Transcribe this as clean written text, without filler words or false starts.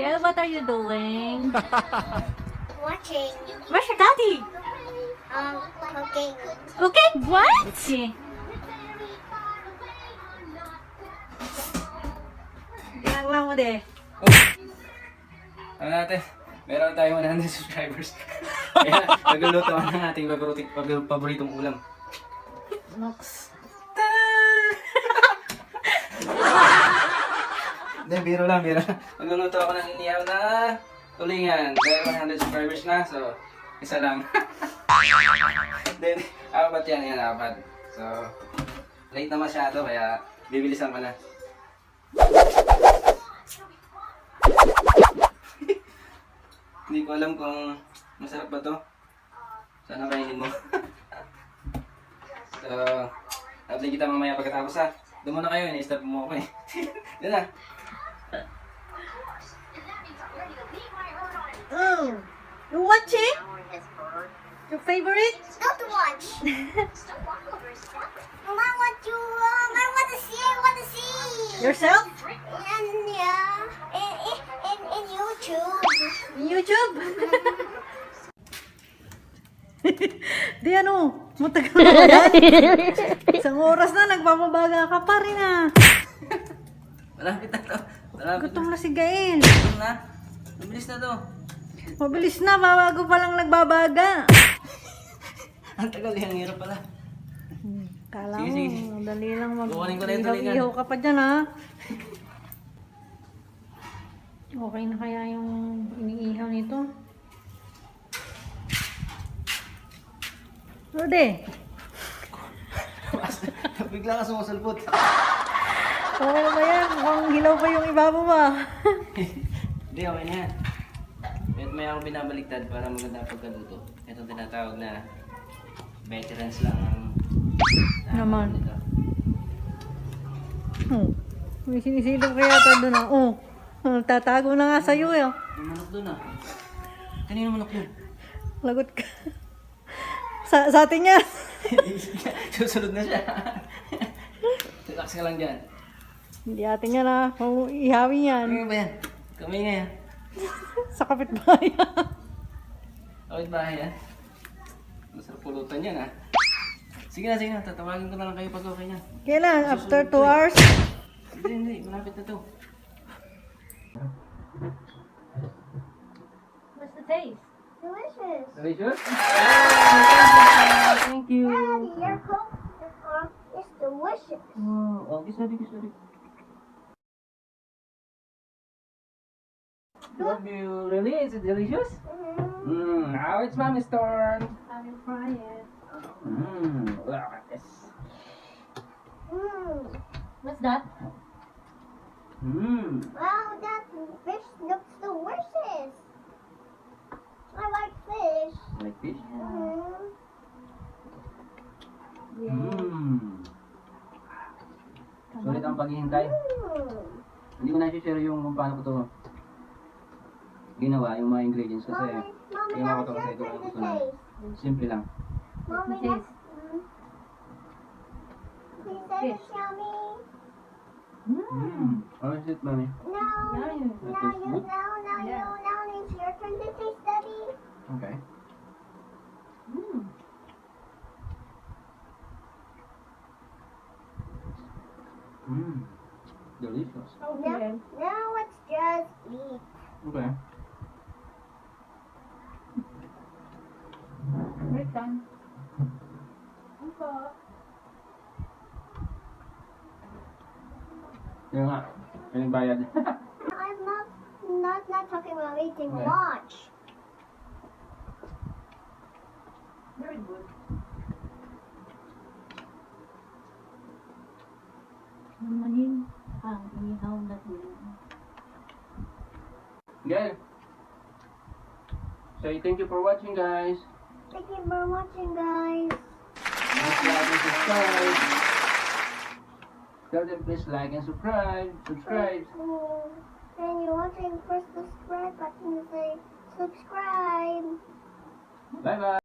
Gail, what are you doing? Watching. Where's your daddy? Cooking. Okay, what? Okay. Ginagawa mo de. Ano natin? Meron tayong 100 subscribers. Kaya nagluluto ako ng ating paboritong ulam. Nox. Hindi, biro lang, biro. Nagluluto ako ng inihaw na tulingan. Dahil 100 subscribers na, so isa lang. Then, apat yan, apat. So, late na masyado, kaya bibilisan ko na. Hindi ko alam kung masarap ba to. Sana kainin mo. So, update kita mamaya pagkatapos ha. Doon muna kayo, ini-stop mo ako eh. Doon na. Oh, you watching? Your favorite? Not to watch. Mama, I want to see. I want to see. Yourself? And yeah, in YouTube. YouTube? Di ano, matagal na ba yan? Isang oras na, nagpapabaga ka pa rin ah. Malapit na to. Malapit Gutom na si Gael. Gutom na. Mabilis na to. Mabilis na, bago pa lang nagbabaga. Ang tagal, ang hirap pala. Kala Sige, mo, sige, sige. dali lang Kukunin ko na yung tulingan. ihaw ka pa dyan ha. Okay na kaya yung iniihaw nito? Rode, Bigla ka sumusulpot. okay na ba yan? Mukhang hilaw pa yung ibaba ba? Hindi, okay na yan. At may ako binabaliktad para maganda pagkaluto. Itong tinatawag na veterans lang ang Naman. nito. Oh, may sinisilip kaya ata doon ah. Oh, tatago na nga sa'yo eh. May manok doon ah. Kanino manok yun? Lagot ka. Sa atin yan. Susunod na siya. Relax ka lang dyan. Hindi atin yan ah. Kung ihawin yan. Ano ba yan? Kamay nga yan. Sa kapitbahay. Awit bahay yan. Masarap pulutan yan ah. Sige na. Tatawagin ko na lang kayo pag okay na. Kailan? After 2 hours? Hindi. Malapit na to. What's the taste? Delicious. Delicious? Thank you. Daddy, your Coke is delicious. Oh, sorry. Love you. Really? Is it delicious? Now it's mommy's turn. I will try it. Yes. What's that? Wow, that fish looks delicious. I like fish. Like fish? Sulit ang paghihintay. Hindi ko na-share yung kung paano ko to ginawa, yung mga ingredients kasi Mommy, ginawa ko that's to kasi your ito turn ang to gusto na. taste. Simple lang. Mommy, Taste. that's... He said it's yummy. How is it, mommy? Now That tastes good. it's your turn to taste, Daddy. Okay. Delicious. Okay. Now let's just eat. Okay. We're done. Yung nga, yung bayad. I'm not talking about eating Okay. lunch. Very good. Namanin ang ihaw na tulingan. Gail. Say thank you for watching, guys. Thank you for watching, guys. Please like and subscribe. Tell them please like and subscribe. Subscribe. And you're watching, press the subscribe button to say subscribe. Bye bye.